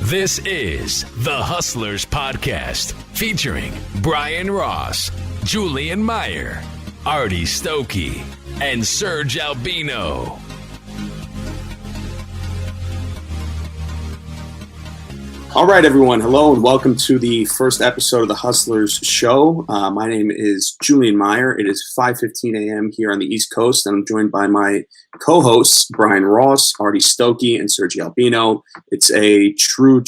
This is the Hustlers Podcast, featuring Brian Ross, Julien Meyer, Artie Stokey, and Serg Albino. All right, everyone. Hello, and welcome to the first episode of the Hustlers Show. My name is Julien Meyer. It is 5:15 a.m. here on the East Coast, and I'm joined by my co-hosts, Brian Ross, Artie Stokey, and Serg Albino. It's a true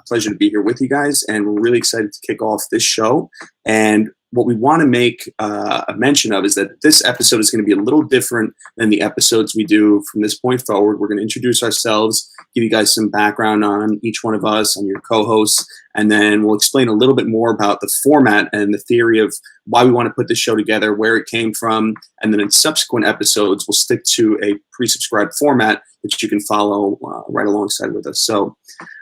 pleasure to be here with you guys, and we're really excited to kick off this show. And what we want to make a mention of is that this episode is going to be a little different than the episodes we do from this point forward. We're going to introduce ourselves, give you guys some background on each one of us, on your co-hosts, and then we'll explain a little bit more about the format and the theory of why we want to put this show together, where it came from, and then in subsequent episodes, we'll stick to a pre-subscribed format that you can follow right alongside with us. So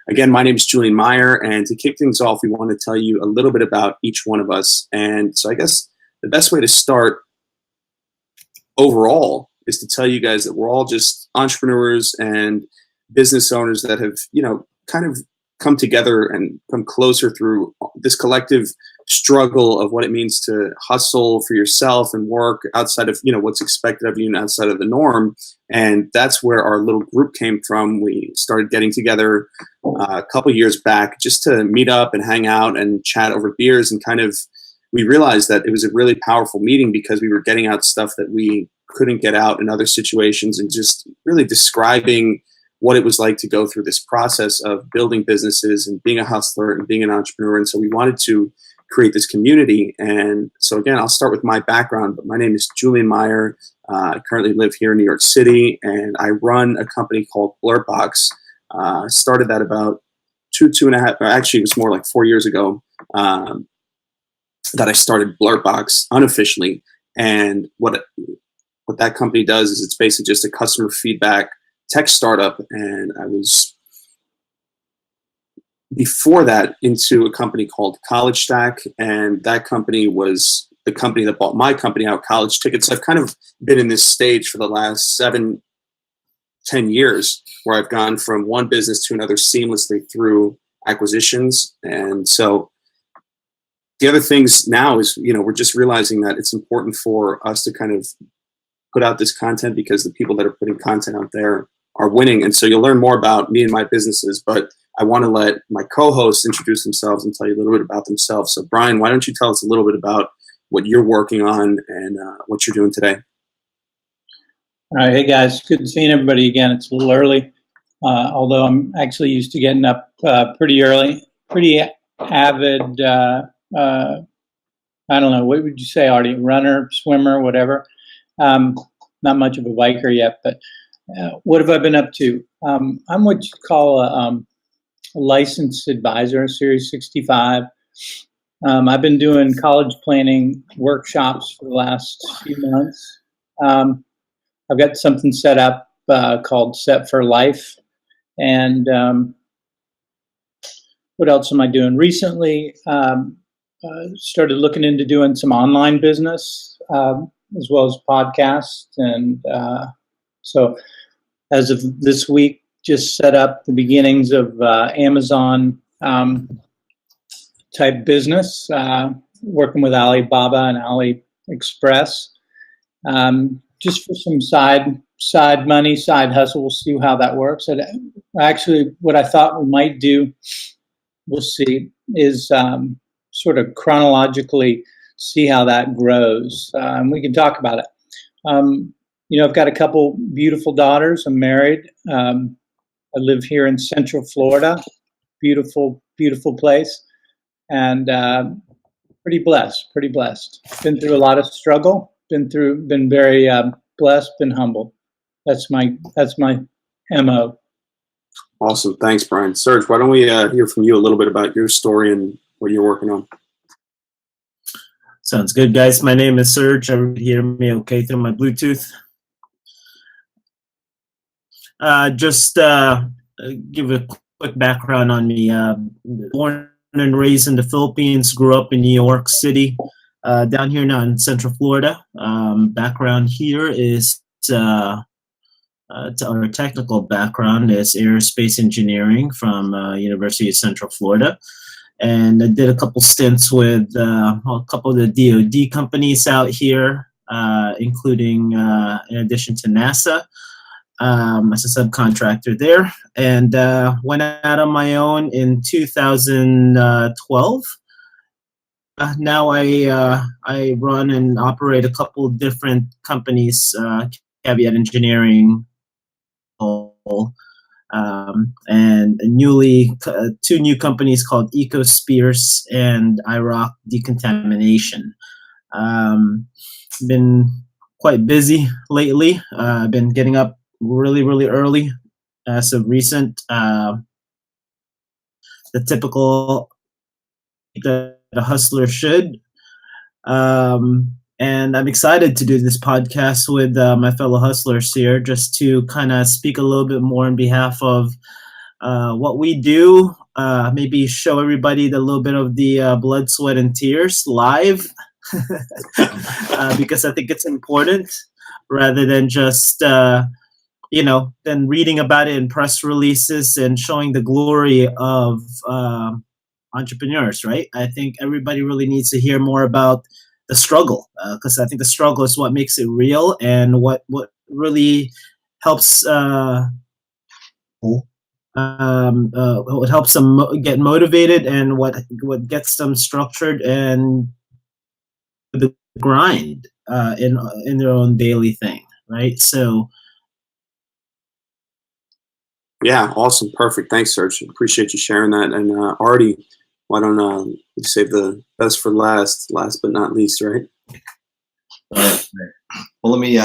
again, my name is Julien Meyer, and to kick things off, we want to tell you a little bit about each one of us. And so I guess the best way to start overall is to tell you guys that we're all just entrepreneurs and business owners that have, kind of come together and come closer through this collective struggle of what it means to hustle for yourself and work outside of, what's expected of you and outside of the norm. And that's where our little group came from. We started getting together a couple years back just to meet up and hang out and chat over beers, and we realized that it was a really powerful meeting because we were getting out stuff that we couldn't get out in other situations, and just really describing what it was like to go through this process of building businesses and being a hustler and being an entrepreneur. And so we wanted to create this community. And so again, I'll start with my background, but my name is Julien Meyer. I currently live here in New York City, and I run a company called Blurtbox. I started that about two and a half, actually it was more like 4 years ago, that I started Blurtbox unofficially. And what that company does is it's basically just a customer feedback tech startup. And I was, before that, into a company called College Stack, and that company was the company that bought my company out, College Tickets. I've kind of been in this stage for the last 7-10 years, where I've gone from one business to another seamlessly through acquisitions. And so the other things now is, we're just realizing that it's important for us to kind of put out this content, because the people that are putting content out there are winning. And so you'll learn more about me and my businesses, but I want to let my co-hosts introduce themselves and tell you a little bit about themselves. So Brian, why don't you tell us a little bit about what you're working on and what you're doing today? All right. Hey guys, good seeing everybody again. It's a little early, although I'm actually used to getting up pretty early, pretty avid, I don't know, what would you say, Artie? Runner, swimmer, whatever. Not much of a biker yet, but what have I been up to? I'm what you call a licensed advisor, Series 65. I've been doing college planning workshops for the last few months. I've got something set up called Set for Life. And what else am I doing? Recently, started looking into doing some online business, as well as podcasts. And so as of this week, just set up the beginnings of Amazon type business, working with Alibaba and AliExpress, just for some side money, side hustle. We'll see how that works. And actually, what I thought we might do, we'll see, is sort of chronologically see how that grows. And we can talk about it. I've got a couple beautiful daughters. I'm married. I live here in Central Florida. Beautiful, beautiful place. And pretty blessed. Been through a lot of struggle. Been very blessed, been humble. That's my MO. Awesome. Thanks, Brian. Serg, why don't we hear from you a little bit about your story and what you're working on? Sounds good, guys. My name is Serg. Everybody hear me okay through my Bluetooth? Just give a quick background on me. Born and raised in the Philippines, grew up in New York City, down here now in Central Florida. Background here is our technical background is aerospace engineering from University of Central Florida. And I did a couple stints with a couple of the DoD companies out here, including, in addition to NASA, as a subcontractor there. And went out on my own in 2012. Now I run and operate a couple different companies, Caveat Engineering, and two new companies called EcoSpears and IROC Decontamination. Been quite busy lately. I've been getting up really, really early as of recent. The typical that a hustler should. And I'm excited to do this podcast with my fellow hustlers here, just to kind of speak a little bit more on behalf of what we do, maybe show everybody a little bit of the blood, sweat, and tears live, because I think it's important rather than just, then reading about it in press releases and showing the glory of entrepreneurs, right? I think everybody really needs to hear more about the struggle, because I think the struggle is what makes it real and what really helps what helps them get motivated and what gets them structured and the grind in their own daily thing, right? So yeah, awesome, perfect. Thanks, Serge. Appreciate you sharing that. And Artie, why don't we save the best for last but not least, right? Well, let me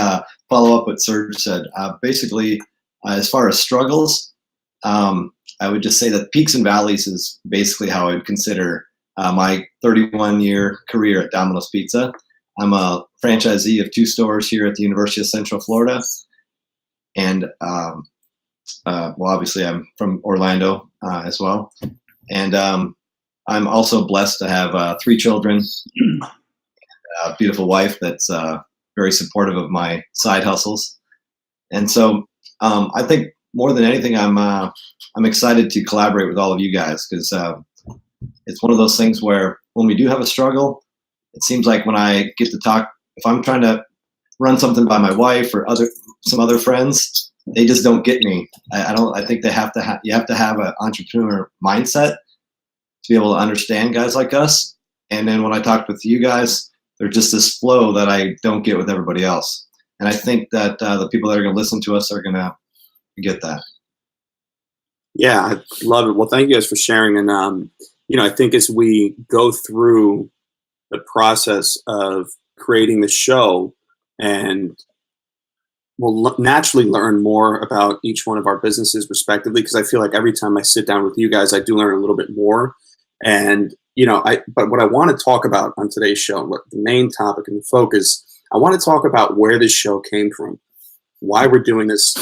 follow up what Serge said. Basically, as far as struggles, I would just say that peaks and valleys is basically how I would consider my 31-year career at Domino's Pizza. I'm a franchisee of 2 stores here at the University of Central Florida. And, obviously I'm from Orlando as well. And I'm also blessed to have 3 children, a beautiful wife that's very supportive of my side hustles. And so I think more than anything, I'm excited to collaborate with all of you guys, because it's one of those things where when we do have a struggle, it seems like when I get to talk, if I'm trying to run something by my wife or some other friends, they just don't get me. I think you have to have an entrepreneur mindset to be able to understand guys like us. And then when I talk with you guys, there's just this flow that I don't get with everybody else. And I think that the people that are going to listen to us are going to get that. Yeah, I love it. Well, thank you guys for sharing. And, I think as we go through the process of creating the show, and we'll naturally learn more about each one of our businesses respectively, because I feel like every time I sit down with you guys, I do learn a little bit more. And, but what I want to talk about on today's show, what the main topic and the focus, I want to talk about where this show came from, why we're doing this,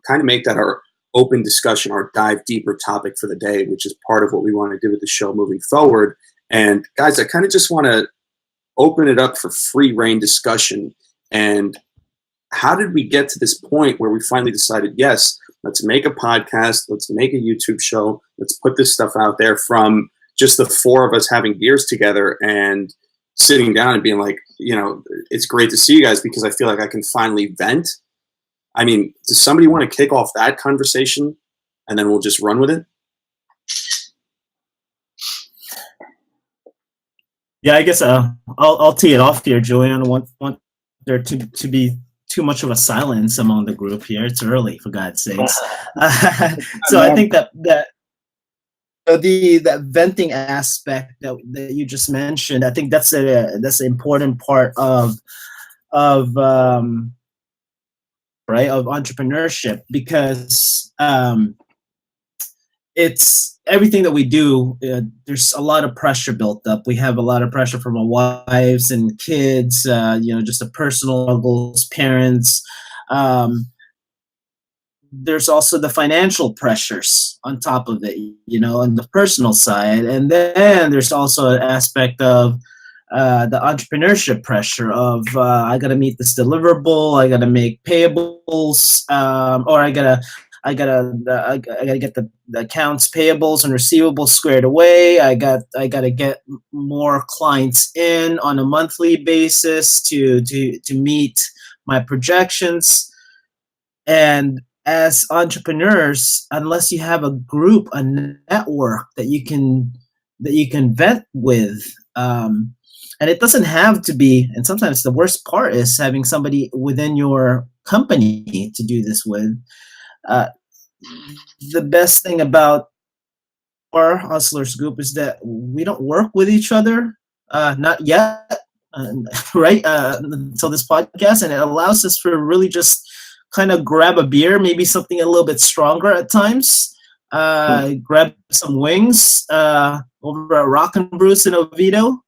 kind of make that our open discussion, our dive deeper topic for the day, which is part of what we want to do with the show moving forward. And guys, I kind of just want to open it up for free reign discussion. And how did we get to this point where we finally decided, yes, let's make a podcast, let's make a YouTube show, let's put this stuff out there, from just the 4 of us having beers together and sitting down and being like, it's great to see you guys, because I feel like I can finally vent. I mean, does somebody want to kick off that conversation and then we'll just run with it? Yeah, I guess I'll tee it off here, Julien. I don't want there to be too much of a silence among the group here. It's early, for God's sakes. So I think that that venting aspect that you just mentioned, I think that's an important part of entrepreneurship, because it's everything that we do. There's a lot of pressure built up. We have a lot of pressure from our wives and kids, just the personal struggles, parents. There's also the financial pressures on top of it, on the personal side. And then there's also an aspect of the entrepreneurship pressure of I got to meet this deliverable, I got to make payables, or I gotta get the accounts payables and receivables squared away. I got to get more clients in on a monthly basis to meet my projections. And as entrepreneurs, unless you have a group, a network that you can vent with, and it doesn't have to be. And sometimes the worst part is having somebody within your company to do this with. The best thing about our Hustlers group is that we don't work with each other, not yet, right? Until this podcast, and it allows us to really just kind of grab a beer, maybe something a little bit stronger at times, grab some wings over at Rock and Bruce in Oviedo,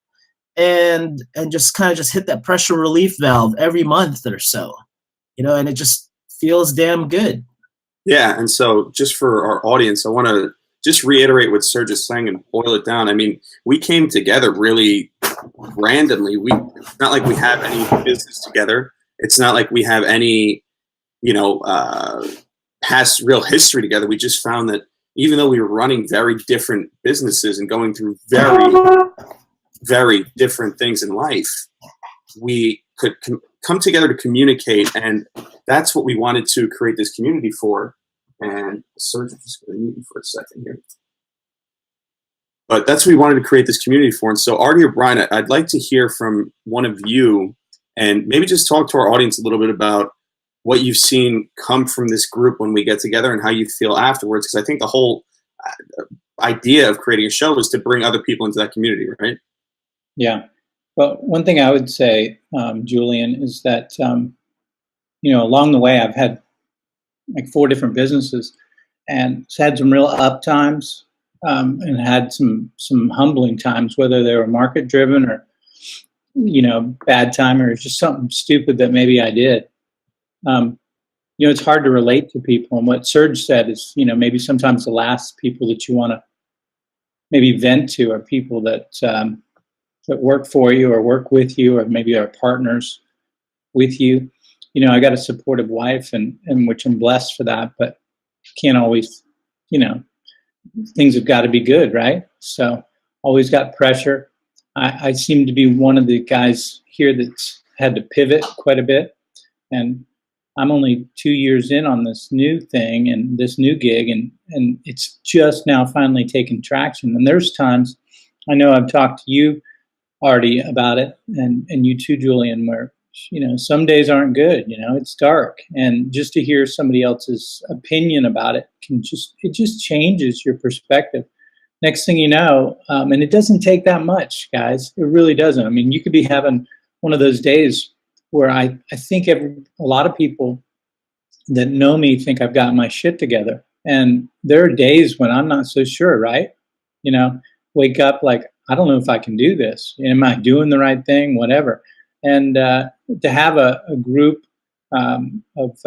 and just kind of just hit that pressure relief valve every month or so, and it just feels damn good. Yeah, and so just for our audience, I want to just reiterate what Serg is saying and boil it down. I mean, we came together really randomly. It's not like we have any business together. It's not like we have any, past real history together. We just found that even though we were running very different businesses and going through very, very different things in life, we could come together to communicate, and that's what we wanted to create this community for. And Serg, just going to mute you for a second here. But that's what we wanted to create this community for. And so, Artie or Brian, I'd like to hear from one of you, and maybe just talk to our audience a little bit about what you've seen come from this group when we get together and how you feel afterwards. Because I think the whole idea of creating a show is to bring other people into that community, right? Yeah. Well, one thing I would say, Julian, is that, along the way, I've had like 4 different businesses, and it's had some real up times, and had some humbling times, whether they were market driven or, bad time, or just something stupid that maybe I did. It's hard to relate to people. And what Serg said is, maybe sometimes the last people that you want to maybe vent to are people that work for you or work with you, or maybe are partners with you. I got a supportive wife, and which I'm blessed for that, but can't always, things have got to be good, right? So always got pressure. I seem to be one of the guys here that's had to pivot quite a bit, and I'm only 2 years in on this new thing and this new gig, and it's just now finally taking traction. And there's times, I know I've talked to you, Artie, about it, and you too, Julian, where some days aren't good. It's dark, and just to hear somebody else's opinion about it just changes your perspective. Next thing you know, and it doesn't take that much, guys. It really doesn't. I mean, you could be having one of those days where I think a lot of people that know me think I've got my shit together, and there are days when I'm not so sure, right? Wake up like, I don't know if I can do this. Am I doing the right thing? Whatever. And to have a group of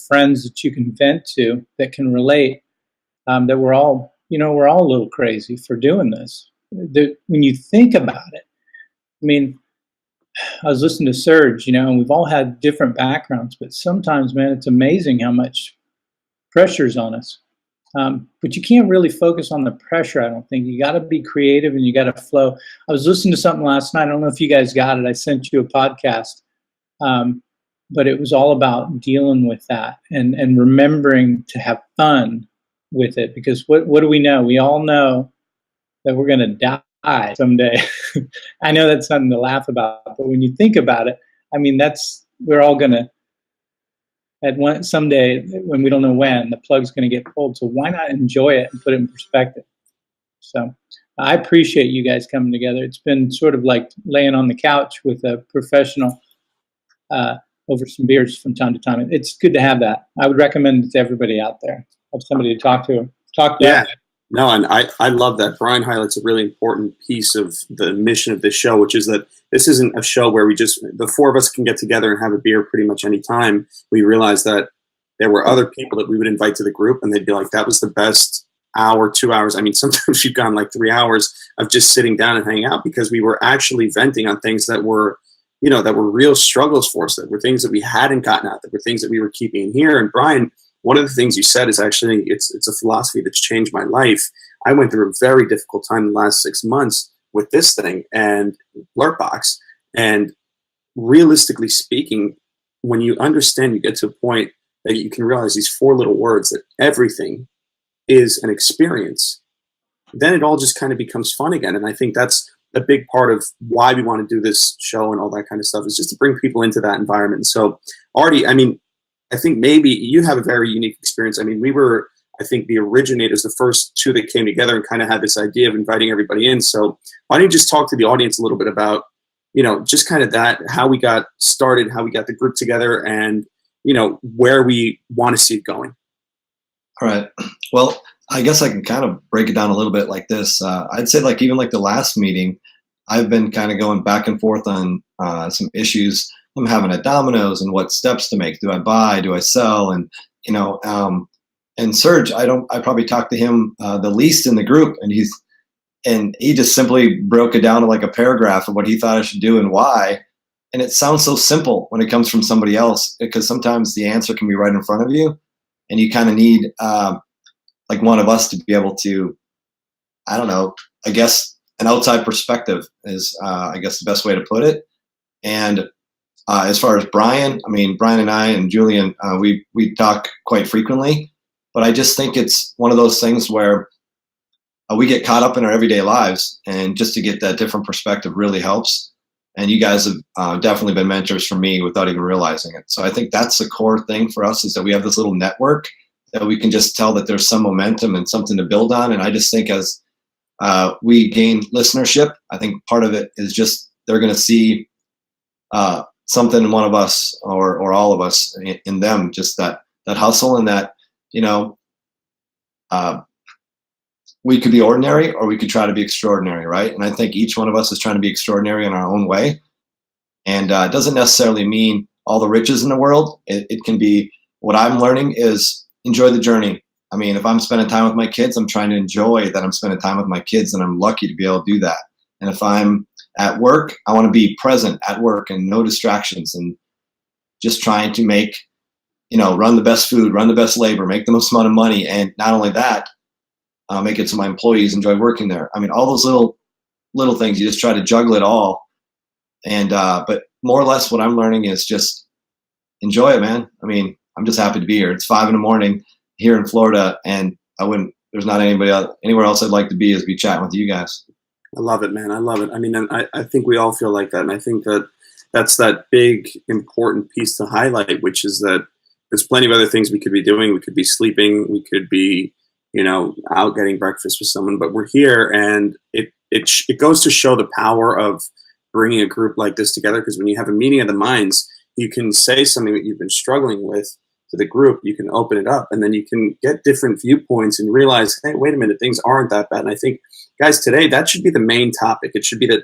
friends that you can vent to, that can relate, that we're all a little crazy for doing this. When you think about it, I mean, I was listening to Serg, and we've all had different backgrounds, but sometimes, man, it's amazing how much pressure's on us. But you can't really focus on the pressure, I don't think. You got to be creative, and you got to flow. I was listening to something last night. I don't know if you guys got it. I sent you a podcast. But it was all about dealing with that and remembering to have fun with it. Because what do we know? We all know that we're going to die someday. I know that's something to laugh about, but when you think about it, I mean, we're all going to, someday, when we don't know when, the plug's going to get pulled. So why not enjoy it and put it in perspective? So I appreciate you guys coming together. It's been sort of like laying on the couch with a professional over some beers from time to time. It's good to have that. I would recommend it to everybody out there. Have somebody to talk to. Yeah. No, and I love that. Brian highlights a really important piece of the mission of this show, which is that this isn't a show where the 4 of us can get together and have a beer pretty much any time. We realized that there were other people that we would invite to the group, and they'd be like, that was the best hour, 2 hours. I mean, sometimes we've gone like 3 hours of just sitting down and hanging out because we were actually venting on things that were, that were real struggles for us, that were things that we hadn't gotten out, that were things that we were keeping in here. And Brian, one of the things you said is actually, it's a philosophy that's changed my life. I went through a very difficult time in the last 6 months with this thing and Blurtbox. And realistically speaking, when you understand, you get to a point that you can realize these 4 little words, that everything is an experience, then it all just kind of becomes fun again. And I think that's a big part of why we want to do this show and all that kind of stuff, is just to bring people into that environment. So Artie, I mean, I think maybe you have a very unique experience. I mean, we were, I think, the originators, the first 2 that came together and kind of had this idea of inviting everybody in. So why don't you just talk to the audience a little bit about, just kind of that, how we got started, how we got the group together, and, where we want to see it going. All right. Well, I guess I can kind of break it down a little bit like this. I'd say like even like the last meeting, I've been kind of going back and forth on some issues I'm having at Domino's and what steps to make. Do I buy? Do I sell? And, and Serg, I probably talked to him the least in the group, and he just simply broke it down to like a paragraph of what he thought I should do and why. And it sounds so simple when it comes from somebody else, because sometimes the answer can be right in front of you, and you kind of need like one of us to be able to, I don't know, I guess an outside perspective is I guess the best way to put it. And as far as Brian, I mean, Brian and I and Julien, we talk quite frequently, but I just think it's one of those things where we get caught up in our everyday lives, and just to get that different perspective really helps. And you guys have definitely been mentors for me without even realizing it. So I think that's the core thing for us, is that we have this little network that we can just tell that there's some momentum and something to build on. And I just think as we gain listenership, I think part of it is just they're going to see something in one of us or all of us in them, just that hustle, and that, we could be ordinary or we could try to be extraordinary, right? And I think each one of us is trying to be extraordinary in our own way. And it doesn't necessarily mean all the riches in the world. It can be, what I'm learning is enjoy the journey. I mean, if I'm spending time with my kids, I'm trying to enjoy that I'm spending time with my kids, and I'm lucky to be able to do that. And if I'm at work, I want to be present at work and no distractions, and just trying to make, run the best food, run the best labor, make the most amount of money. And not only that, make it so my employees enjoy working there. I mean, all those little things, you just try to juggle it all. And, but more or less what I'm learning is just enjoy it, man. I mean, I'm just happy to be here. It's 5 a.m. here in Florida, and there's not anywhere else I'd like to be, is be chatting with you guys. I love it, man. I love it. I mean, I think we all feel like that. And I think that that's that big, important piece to highlight, which is that there's plenty of other things we could be doing. We could be sleeping. We could be, out getting breakfast with someone, but we're here, and it goes to show the power of bringing a group like this together. Because when you have a meeting of the minds, you can say something that you've been struggling with to the group. You can open it up, and then you can get different viewpoints and realize, hey, wait a minute, things aren't that bad. And I think, guys, today that should be the main topic. It should be that,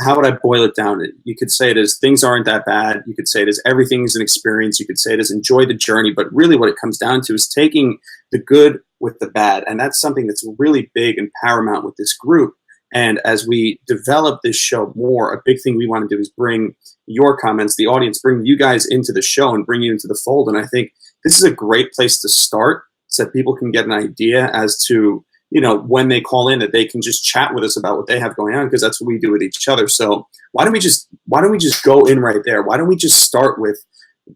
how would I boil it down? You could say it as things aren't that bad. You could say it as everything is an experience. You could say it as enjoy the journey. But really what it comes down to is taking the good with the bad. And that's something that's really big and paramount with this group. And as we develop this show more, a big thing we want to do is bring your comments, the audience, bring you guys into the show and bring you into the fold. And I think this is a great place to start, so that people can get an idea as to, when they call in, that they can just chat with us about what they have going on, because that's what we do with each other. So why don't we just go in right there? Why don't we just start with,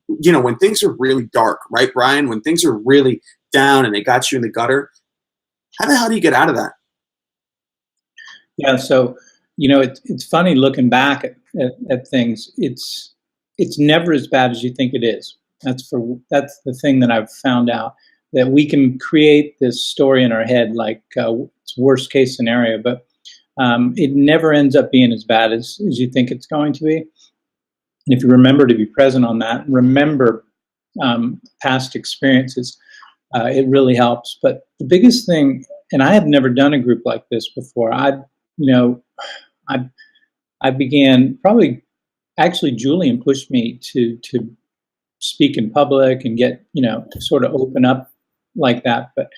when things are really dark, right, Brian? When things are really down and they got you in the gutter, how the hell do you get out of that? Yeah, so it's funny looking back at things. It's never as bad as you think it is. That's the thing that I've found out, that we can create this story in our head like it's worst case scenario, but it never ends up being as bad as you think it's going to be. And if you remember to be present on that, remember past experiences, it really helps. But the biggest thing, and I have never done a group like this before. I began, probably actually Julien pushed me to speak in public and get, to sort of open up like that. But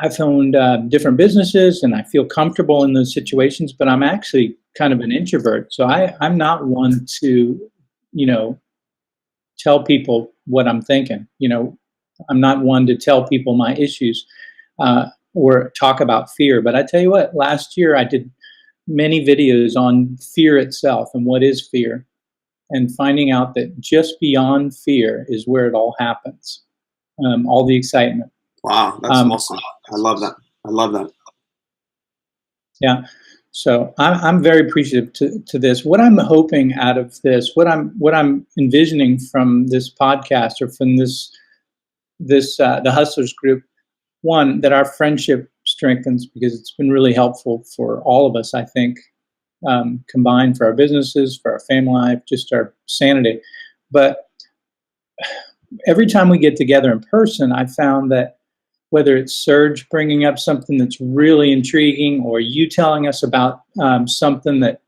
I've owned different businesses and I feel comfortable in those situations, but I'm actually kind of an introvert. So I'm not one to, tell people what I'm thinking. I'm not one to tell people my issues or talk about fear. But I tell you what, last year I did many videos on fear itself and what is fear, and finding out that just beyond fear is where it all happens, all the excitement. Wow, that's awesome. I love that. I love that. Yeah. So I'm very appreciative to this. What I'm hoping out of this, what I'm envisioning from this podcast or from this the Hustlers group, one, that our friendship strengthens, because it's been really helpful for all of us, I think, combined, for our businesses, for our family life, just our sanity. But every time we get together in person, I found that whether it's Serg bringing up something that's really intriguing, or you telling us about something that,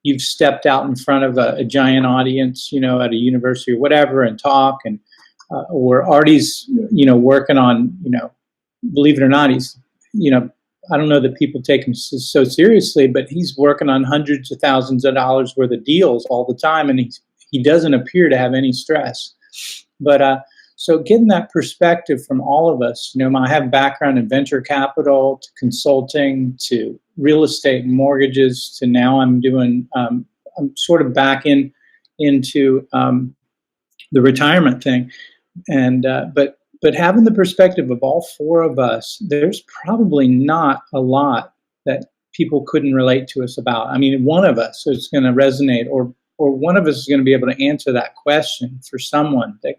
you've stepped out in front of a giant audience, at a university or whatever, and talk, and or Artie's, working on, believe it or not, he's, I don't know that people take him so seriously, but he's working on hundreds of thousands of dollars worth of deals all the time, and he doesn't appear to have any stress. But so getting that perspective from all of us, I have background in venture capital, to consulting, to real estate and mortgages, to now I'm doing, I'm sort of back into the retirement thing. And, but having the perspective of all four of us, there's probably not a lot that people couldn't relate to us about. I mean, one of us is going to resonate, or one of us is going to be able to answer that question for someone that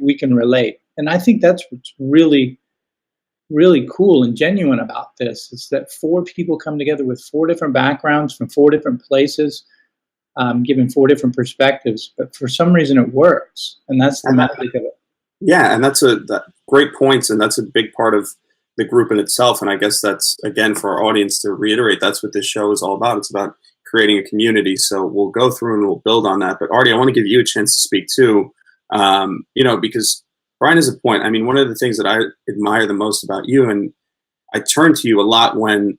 we can relate. And I think that's what's really, really cool and genuine about this, is that four people come together with four different backgrounds from four different places, giving four different perspectives. But for some reason it works. And that's the magic of it. Yeah, and that's great points, and that's a big part of the group in itself. And I guess that's, again, for our audience to reiterate, that's what this show is all about. It's about creating a community. So we'll go through and we'll build on that. But Artie, I want to give you a chance to speak too, because Brian has a point. I mean, one of the things that I admire the most about you, and I turn to you a lot when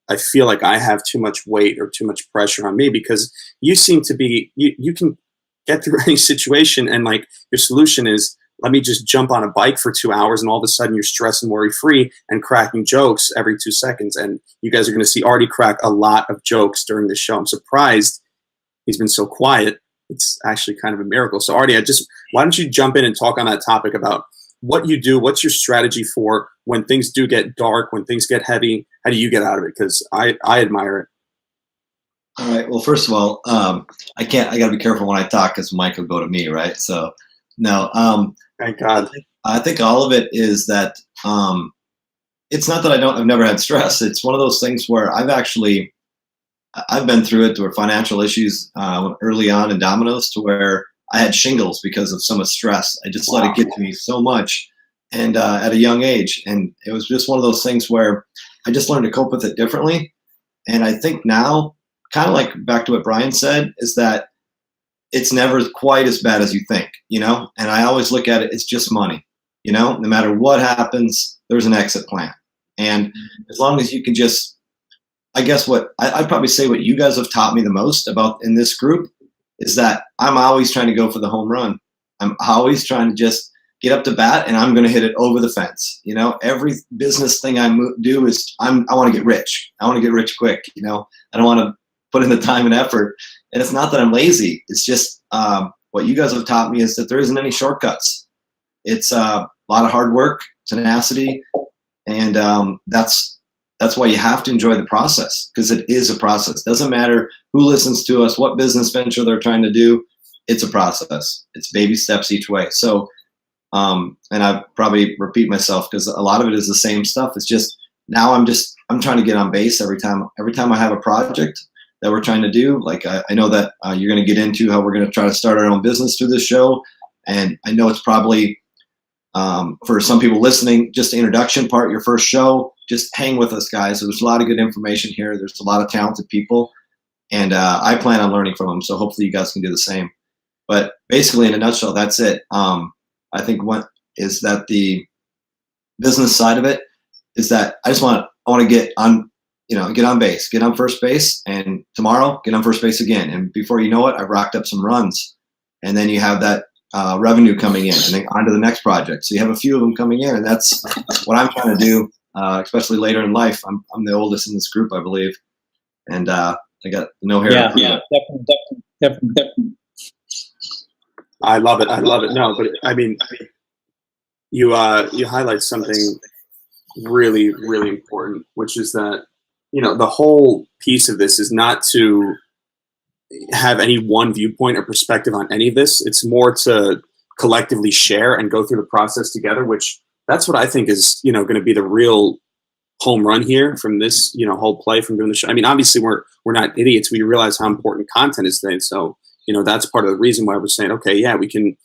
I feel like I have too much weight or too much pressure on me, because you seem to be, you can get through any situation, and like your solution is, let me just jump on a bike for 2 hours, and all of a sudden you're stress and worry free and cracking jokes every 2 seconds. And you guys are going to see Artie crack a lot of jokes during this show. I'm surprised he's been so quiet. It's actually kind of a miracle. So Artie, why don't you jump in and talk on that topic about what you do? What's your strategy for when things do get dark, when things get heavy? How do you get out of it? Because I admire it. All right. Well, first of all, I got to be careful when I talk, because Mike will go to me, right? So no, thank God. I think all of it is that it's not that I've never had stress. It's one of those things where I've been through it, where financial issues early on in Domino's, to where I had shingles because of so much stress. I just let it get to me so much, and at a young age. And it was just one of those things where I just learned to cope with it differently. And I think now, kind of like back to what Brian said, is that it's never quite as bad as you think, and I always look at it, it's just money, no matter what happens, there's an exit plan. And as long as you can just, I guess what I'd probably say what you guys have taught me the most about in this group is that I'm always trying to go for the home run. I'm always trying to just get up to bat, and I'm going to hit it over the fence. Every business thing I do is I want to get rich. I want to get rich quick. I don't want to put in the time and effort. And it's not that I'm lazy. It's just what you guys have taught me is that there isn't any shortcuts. It's a lot of hard work, tenacity, and that's why you have to enjoy the process, because it is a process. Doesn't matter who listens to us, what business venture they're trying to do. It's a process. It's baby steps each way. So, and I probably repeat myself because a lot of it is the same stuff. It's just now I'm trying to get on base every time I have a project that we're trying to do. Like I know that you're going to get into how we're going to try to start our own business through this show. And I know it's probably for some people listening, just the introduction part, your first show, just hang with us, guys. So there's a lot of good information here. There's a lot of talented people, and I plan on learning from them. So hopefully you guys can do the same. But basically, in a nutshell, that's it. I think what is that the business side of it, is that I want to get on, get on base, get on first base, and tomorrow get on first base again. And before you know it, I've racked up some runs, and then you have that revenue coming in, and then on to the next project. So you have a few of them coming in, and that's what I'm trying to do, especially later in life. I'm the oldest in this group, I believe, and I got no hair. Yeah, definitely. I love it. No, but I mean, you highlight something really, really important, which is that, the whole piece of this is not to have any one viewpoint or perspective on any of this. It's more to collectively share and go through the process together, which that's what I think is, going to be the real home run here from this, whole play from doing the show. I mean, obviously we're not idiots. We realize how important content is today. So, that's part of the reason why we're saying, okay, yeah, we can,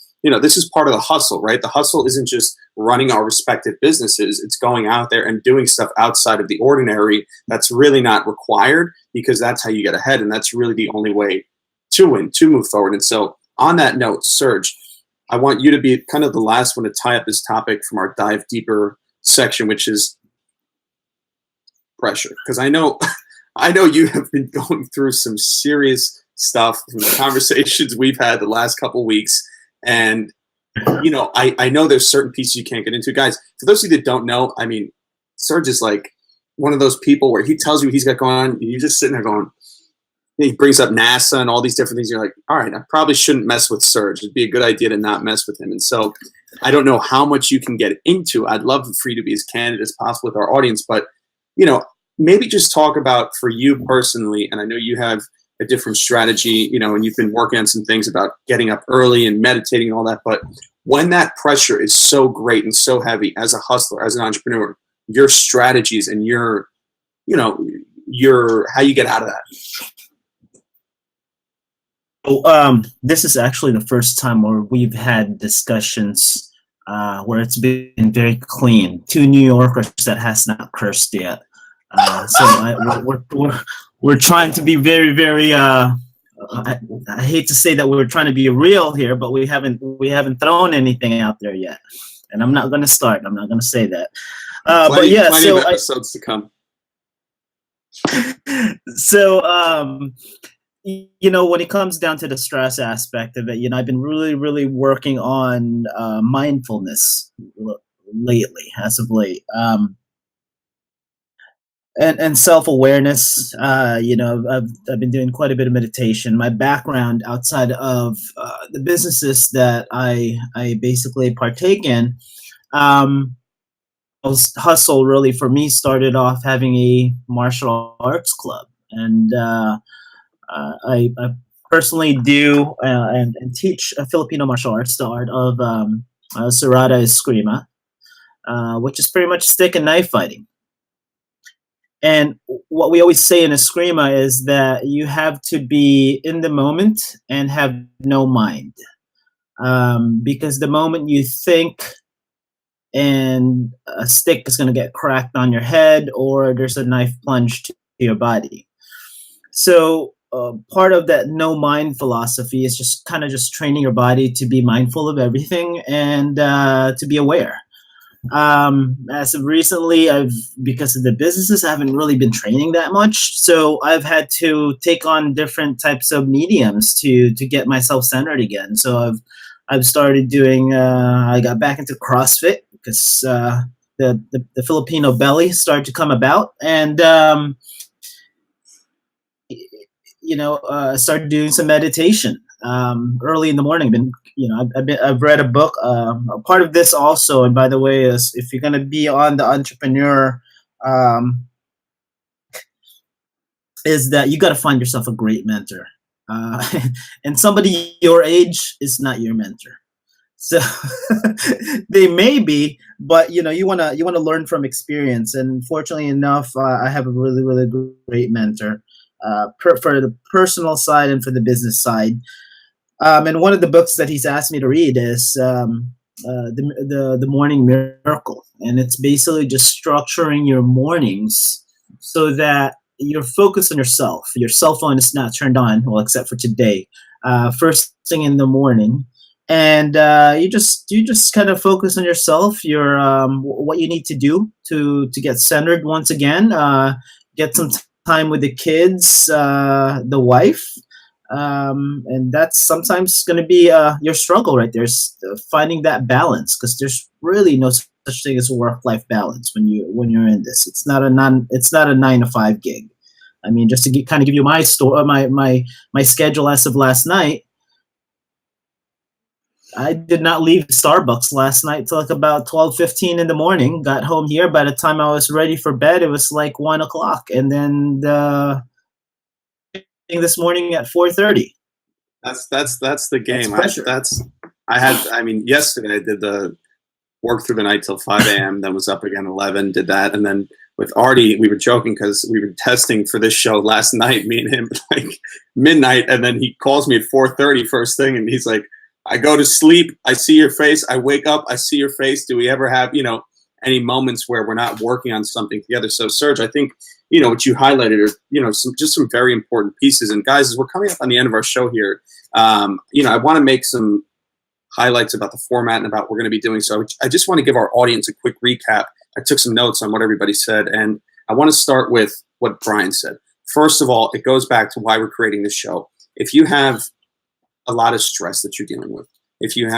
this is part of the hustle, right? The hustle isn't just running our respective businesses. It's going out there and doing stuff outside of the ordinary that's really not required, because that's how you get ahead. And that's really the only way to win, to move forward. And so on that note, Serg, I want you to be kind of the last one to tie up this topic from our dive deeper section, which is pressure. Because I know you have been going through some serious stuff from the conversations we've had the last couple of weeks. And, I know there's certain pieces you can't get into. Guys, for those of you that don't know, I mean, Serg is like one of those people where he tells you what he's got going on, and you're just sitting there going, he brings up NASA and all these different things. You're like, all right, I probably shouldn't mess with Serg. It'd be a good idea to not mess with him. And so I don't know how much you can get into. I'd love for you to be as candid as possible with our audience, but, maybe just talk about for you personally, and I know you have a different strategy, and you've been working on some things about getting up early and meditating and all that. But when that pressure is so great and so heavy as a hustler, as an entrepreneur, your strategies and your how you get out of that. This is actually the first time where we've had discussions where it's been very clean. Two New Yorkers that has not cursed yet. We're trying to be very, very. I hate to say that we're trying to be real here, but we haven't thrown anything out there yet, and I'm not going to start. I'm not going to say that. But yeah, plenty of episodes to come. So, when it comes down to the stress aspect of it, I've been really, really working on mindfulness lately, as of late. And self-awareness. I've been doing quite a bit of meditation. My background outside of the businesses that I basically partake in, hustle really for me started off having a martial arts club, and I personally do and teach a Filipino martial arts, the art of Serrada Eskrima, which is pretty much stick and knife fighting. And what we always say in Eskrima is that you have to be in the moment and have no mind. Because the moment you think and a stick is going to get cracked on your head or there's a knife plunged to your body. So part of that no mind philosophy is just kind of just training your body to be mindful of everything and to be aware. As of recently, because of the businesses, I haven't really been training that much. So I've had to take on different types of mediums to get myself centered again. So I've started doing, I got back into CrossFit because the Filipino belly started to come about, and started doing some meditation early in the morning. I've read a book. Part of this also, and by the way, is if you're going to be on the entrepreneur, is that you got to find yourself a great mentor, and somebody your age is not your mentor. So they may be, but you want to learn from experience. And fortunately enough, I have a really, really great mentor for the personal side and for the business side. And one of the books that he's asked me to read is the Morning Miracle, and it's basically just structuring your mornings so that you're focused on yourself. Your cell phone is not turned on, well, except for today. First thing in the morning, and you just kind of focus on yourself, your what you need to do to get centered once again, get some time with the kids, the wife, and that's sometimes going to be your struggle right there, finding that balance, because there's really no such thing as a work-life balance when you're in this. It's not a 9 to 5 gig. I mean, just to kind of give you my story, my schedule as of last night. I did not leave Starbucks last night till like about 12:15 in the morning. Got home here. By the time I was ready for bed, it was like 1 o'clock, and then this morning at 4:30. That's the game. That's Yesterday I did the work through the night till 5 a.m. Then was up again 11. Did that, and then with Artie, we were joking because we were testing for this show last night, me and him, like midnight, and then he calls me at 4:30 first thing, and he's like, I go to sleep, I see your face, I wake up, I see your face. Do we ever have, any moments where we're not working on something together? So Serg, I think, what you highlighted are, some very important pieces. And guys, as we're coming up on the end of our show here, I want to make some highlights about the format and about what we're going to be doing. So I just want to give our audience a quick recap. I took some notes on what everybody said, and I want to start with what Brian said. First of all, it goes back to why we're creating this show. If you have a lot of stress that you're dealing with, if you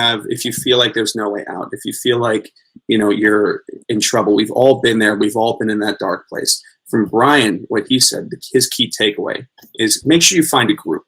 feel like there's no way out, if you feel like, you're in trouble, we've all been there. We've all been in that dark place. From Brian, what he said, his key takeaway is make sure you find a group.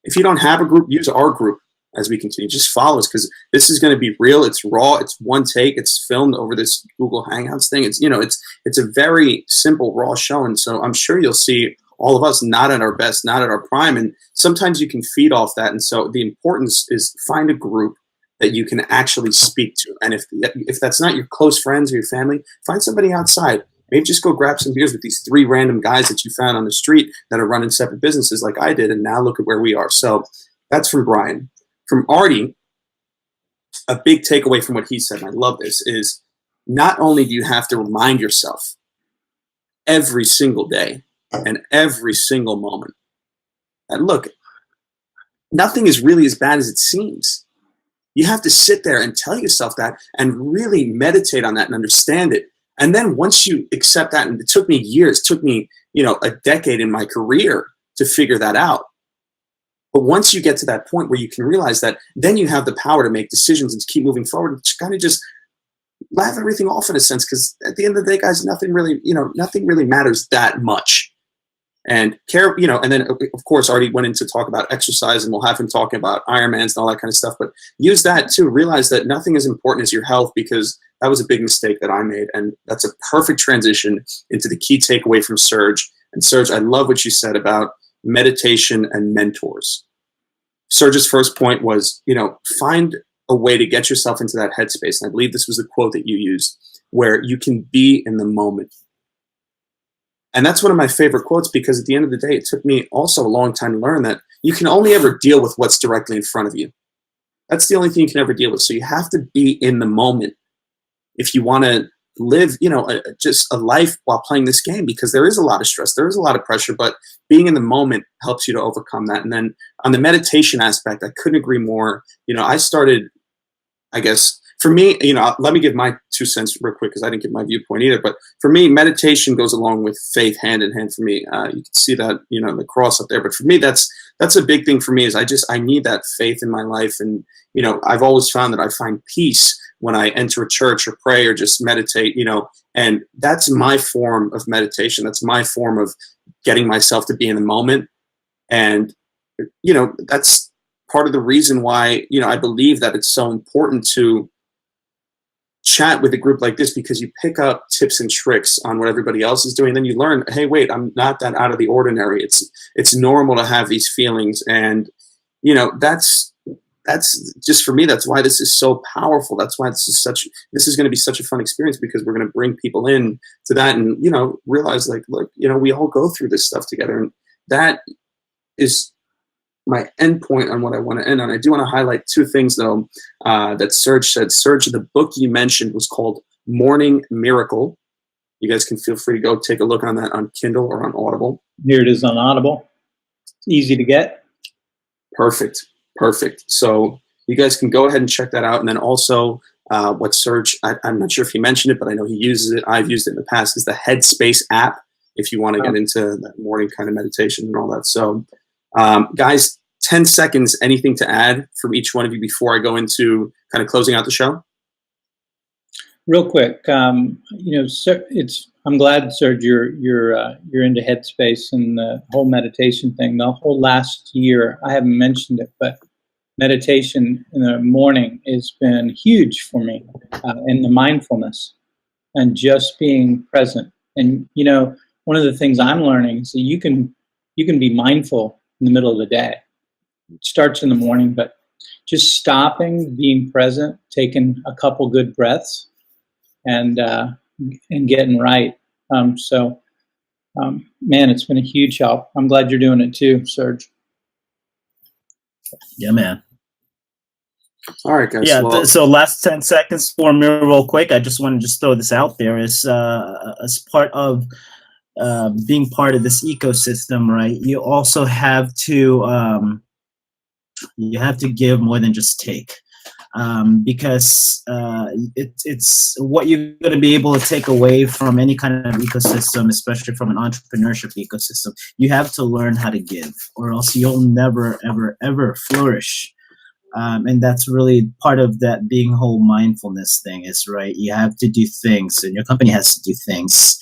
If you don't have a group, use our group as we continue. Just follow us, because this is going to be real. It's raw. It's one take. It's filmed over this Google Hangouts thing. It's a very simple, raw show. And so I'm sure you'll see all of us not at our best, not at our prime. And sometimes you can feed off that. And so the importance is find a group that you can actually speak to. And if that's not your close friends or your family, find somebody outside. Maybe just go grab some beers with these 3 random guys that you found on the street that are running separate businesses like I did. And now look at where we are. So that's from Brian. From Artie, a big takeaway from what he said, and I love this, is not only do you have to remind yourself every single day and every single moment that, look, nothing is really as bad as it seems. You have to sit there and tell yourself that and really meditate on that and understand it. And then once you accept that, and it took me years, took me, a decade in my career to figure that out. But once you get to that point where you can realize that, then you have the power to make decisions and to keep moving forward, and to kind of just laugh everything off in a sense. Because at the end of the day, guys, nothing really matters that much. And care, and then of course Artie went in to talk about exercise, and we'll have him talking about Ironmans and all that kind of stuff. But use that to realize that nothing is important as your health, because that was a big mistake that I made. And that's a perfect transition into the key takeaway from Serg. And Serg, I love what you said about meditation and mentors. Serg's first point was, find a way to get yourself into that headspace. And I believe this was the quote that you used, where you can be in the moment. And that's one of my favorite quotes, because at the end of the day, it took me also a long time to learn that you can only ever deal with what's directly in front of you. That's the only thing you can ever deal with. So you have to be in the moment if you want to live, just a life while playing this game, because there is a lot of stress, there is a lot of pressure, but being in the moment helps you to overcome that. And then on the meditation aspect, I couldn't agree more. I started, I guess, for me, let me give my 2 cents real quick, because I didn't give my viewpoint either. But for me, meditation goes along with faith hand in hand for me. You can see that, the cross up there. But for me, that's a big thing for me, is I need that faith in my life. And, I've always found that I find peace when I enter a church or pray or just meditate, and that's my form of meditation. That's my form of getting myself to be in the moment. And, that's part of the reason why, I believe that it's so important to chat with a group like this, because you pick up tips and tricks on what everybody else is doing. And then you learn, hey, wait, I'm not that out of the ordinary. It's normal to have these feelings. And, that's just, for me, that's why this is so powerful. That's why this is going to be such a fun experience, because we're going to bring people in to that and, realize like, look, we all go through this stuff together. And that is my end point on what I want to end on. I do want to highlight 2 things though, that Serg said. Serg, the book you mentioned was called Morning Miracle. You guys can feel free to go take a look on that on Kindle or on Audible. Here it is on Audible. Easy to get. Perfect. So you guys can go ahead and check that out. And then also what Serg, I'm not sure if he mentioned it, but I know he uses it. I've used it in the past, is the Headspace app if you want to get into that morning kind of meditation and all that. So guys, 10 seconds, anything to add from each one of you before I go into kind of closing out the show? Real quick, I'm glad, Serg, you're into Headspace and the whole meditation thing. The whole last year, I haven't mentioned it, but meditation in the morning has been huge for me, and the mindfulness and just being present. And one of the things I'm learning is that you can be mindful in the middle of the day. It starts in the morning, but just stopping, being present, taking a couple good breaths, and getting right. Man, it's been a huge help. I'm glad you're doing it too, Serg. Yeah, man. All right, guys. Yeah. Well, So last 10 seconds for me, real quick. I just want to throw this out there as part of being part of this ecosystem, right? You also have to give more than just take. Because it's what you're going to be able to take away from any kind of ecosystem, especially from an entrepreneurship ecosystem. You have to learn how to give, or else you'll never, ever, ever flourish. And that's really part of that being whole mindfulness thing is, right? You have to do things, and your company has to do things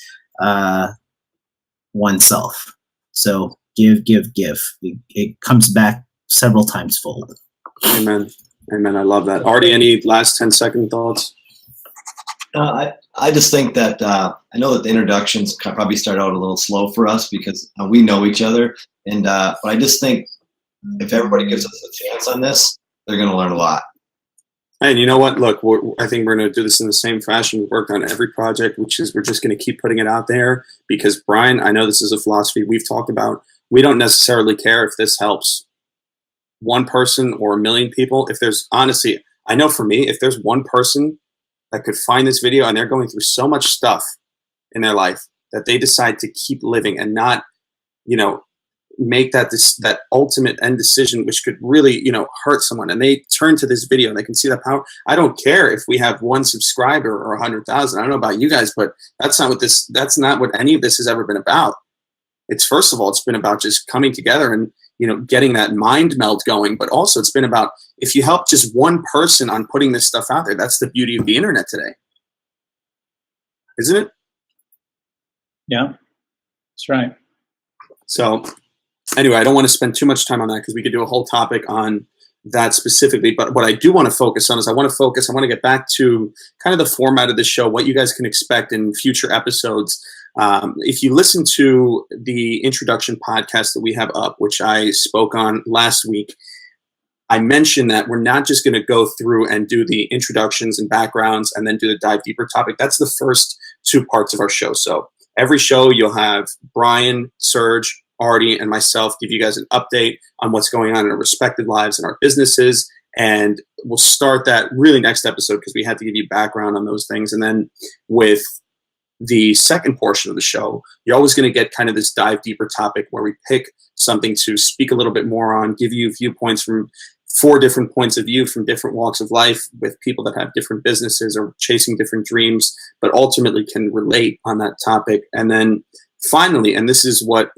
oneself. So give. It comes back several times fold. Amen. I love that. Artie, any last 10-second thoughts? I just think that I know that the introductions probably start out a little slow for us because we know each other, and but I just think if everybody gives us a chance on this, they're going to learn a lot. And you know what? Look, I think we're going to do this in the same fashion we worked on every project, which is we're just going to keep putting it out there because, Brian, I know this is a philosophy we've talked about. We don't necessarily care if this helps one person or a million people. If there's, honestly, I know for me, if there's one person that could find this video and they're going through so much stuff in their life that they decide to keep living and not, make that ultimate end decision, which could really, hurt someone, and they turn to this video and they can see that power. I don't care if we have one subscriber or 100,000. I don't know about you guys, but that's not what any of this has ever been about. It's, first of all, it's been about just coming together and, getting that mind meld going. But also it's been about, if you help just one person on putting this stuff out there, that's the beauty of the internet today. Isn't it? Yeah, that's right. So anyway, I don't want to spend too much time on that because we could do a whole topic on that specifically. But what I do want to focus on is I want to get back to kind of the format of the show, what you guys can expect in future episodes. If you listen to the introduction podcast that we have up, which I spoke on last week, I mentioned that we're not just going to go through and do the introductions and backgrounds and then do the dive deeper topic. That's the first two parts of our show. So every show you'll have Brian, Serg, Artie, and myself give you guys an update on what's going on in our respective lives and our businesses. And we'll start that really next episode because we had to give you background on those things. And then with the second portion of the show, you're always going to get kind of this dive deeper topic where we pick something to speak a little bit more on, give you viewpoints from 4 different points of view from different walks of life with people that have different businesses or chasing different dreams, but ultimately can relate on that topic. And then finally, and this is what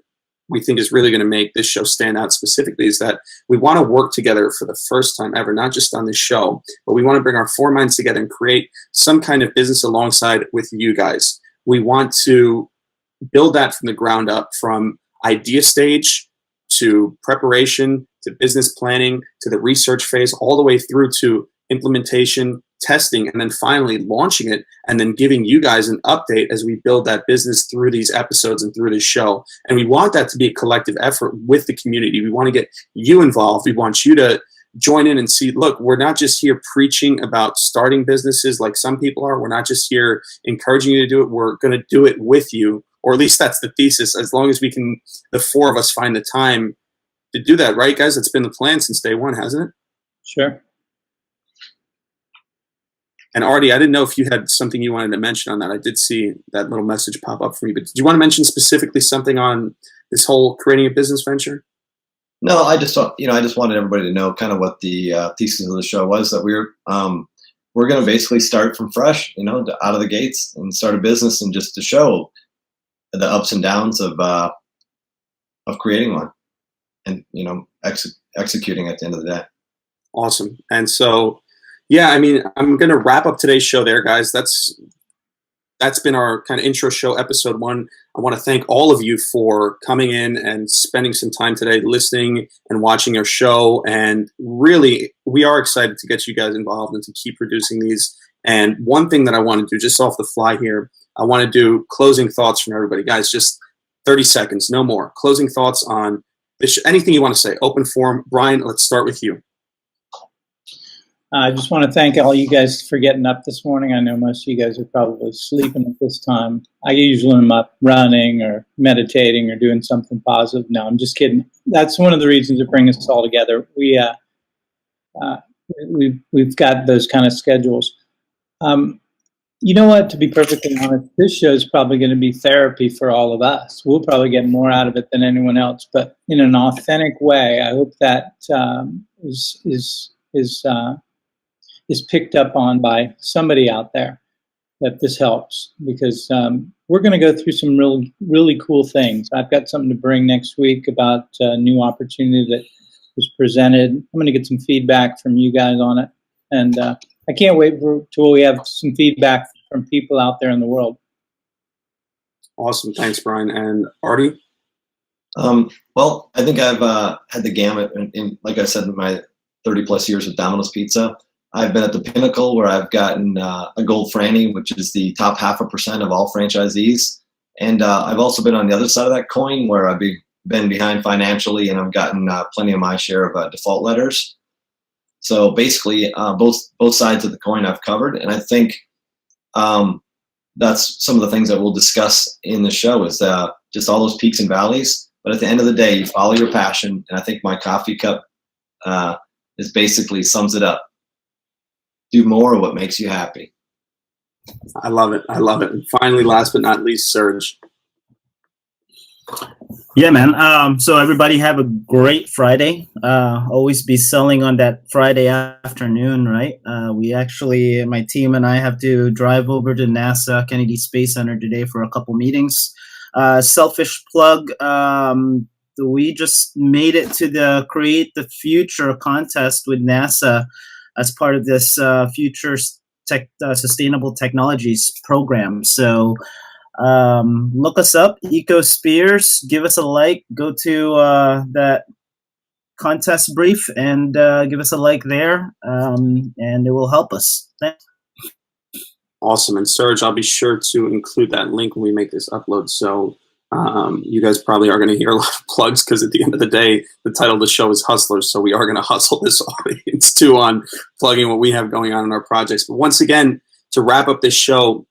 we think is really going to make this show stand out specifically, is that we want to work together for the first time ever, not just on this show, but we want to bring our 4 minds together and create some kind of business alongside with you guys. We want to build that from the ground up, from idea stage to preparation to business planning to the research phase, all the way through to implementation, testing, and then finally launching it, and then giving you guys an update as we build that business through these episodes and through this show. And we want that to be a collective effort with the community. We want to get you involved. We want you to join in and see, look, we're not just here preaching about starting businesses like some people are. We're not just here encouraging you to do it. We're going to do it with you, or at least that's the thesis, as long as we can, the 4 of us, find the time to do that. Right, guys? It's been the plan since day one, hasn't it? Sure. And Artie, I didn't know if you had something you wanted to mention on that. I did see that little message pop up for you, but did you want to mention specifically something on this whole creating a business venture? No, I just wanted everybody to know kind of what the thesis of the show was, that we're going to basically start from fresh, out of the gates and start a business, and just to show the ups and downs of creating one, and executing at the end of the day. Awesome. And so, yeah, I mean, I'm going to wrap up today's show there, guys. That's been our kind of intro show, episode 1. I want to thank all of you for coming in and spending some time today listening and watching our show. And really, we are excited to get you guys involved and to keep producing these. And one thing that I want to do just off the fly here, I want to do closing thoughts from everybody. Guys, just 30 seconds, no more. Closing thoughts on this, anything you want to say, open forum. Brian, let's start with you. I just want to thank all you guys for getting up this morning. I know most of you guys are probably sleeping at this time. I usually am up running or meditating or doing something positive. No, I'm just kidding. That's one of the reasons that bring us all together. We've got those kind of schedules. You know what? To be perfectly honest, this show is probably going to be therapy for all of us. We'll probably get more out of it than anyone else, but in an authentic way. I hope that is picked up on by somebody out there, that this helps, because we're going to go through some really cool things. I've got something to bring next week about a new opportunity that was presented. I'm going to get some feedback from you guys on it, and I can't wait till we have some feedback from people out there in the world. Awesome. Thanks, Brian. And Artie? Well, I think I've had the gamut, in like I said, in my 30 plus years with Domino's Pizza. I've been at the pinnacle where I've gotten a gold franny, which is the top 0.5% of all franchisees. And I've also been on the other side of that coin, where I've been behind financially, and I've gotten plenty of my share of default letters. So basically, both sides of the coin I've covered. And I think that's some of the things that we'll discuss in the show, is just all those peaks and valleys. But at the end of the day, you follow your passion. And I think my coffee cup is basically sums it up. Do more of what makes you happy. I love it. I love it. And finally, last but not least, Serge. Yeah, man. So everybody have a great Friday. Always be selling on that Friday afternoon, right? My team and I have to drive over to NASA Kennedy Space Center today for a couple meetings. Selfish plug. We just made it to the Create the Future contest with NASA as part of this Future Sustainable Technologies program. So look us up, EcoSpheres, give us a like, go to that contest brief and give us a like there, and it will help us. Thanks. Awesome. And Serge, I'll be sure to include that link when we make this upload. So you guys probably are going to hear a lot of plugs, because at the end of the day, the title of the show is Hustlers. So we are going to hustle this audience too on plugging what we have going on in our projects. But once again, to wrap up this show,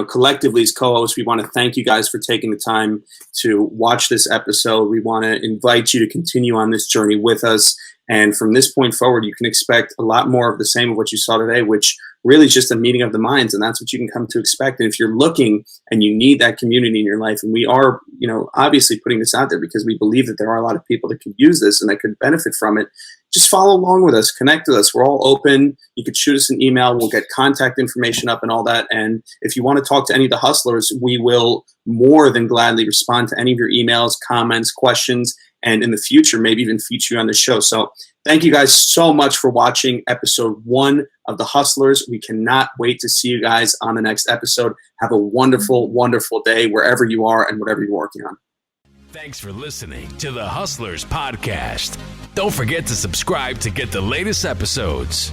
collectively as co-hosts, we want to thank you guys for taking the time to watch this episode. We want to invite you to continue on this journey with us. And from this point forward, you can expect a lot more of the same of what you saw today, which really is just a meeting of the minds. And that's what you can come to expect. And if you're looking and you need that community in your life, and we are, obviously putting this out there because we believe that there are a lot of people that could use this and that could benefit from it, just follow along with us, connect with us. We're all open. You could shoot us an email. We'll get contact information up and all that. And if you want to talk to any of the hustlers, we will more than gladly respond to any of your emails, comments, questions, and in the future, maybe even feature you on the show. So thank you guys so much for watching episode 1 of The Hustlers. We cannot wait to see you guys on the next episode. Have a wonderful, wonderful day wherever you are and whatever you're working on. Thanks for listening to the Hustlers Podcast. Don't forget to subscribe to get the latest episodes.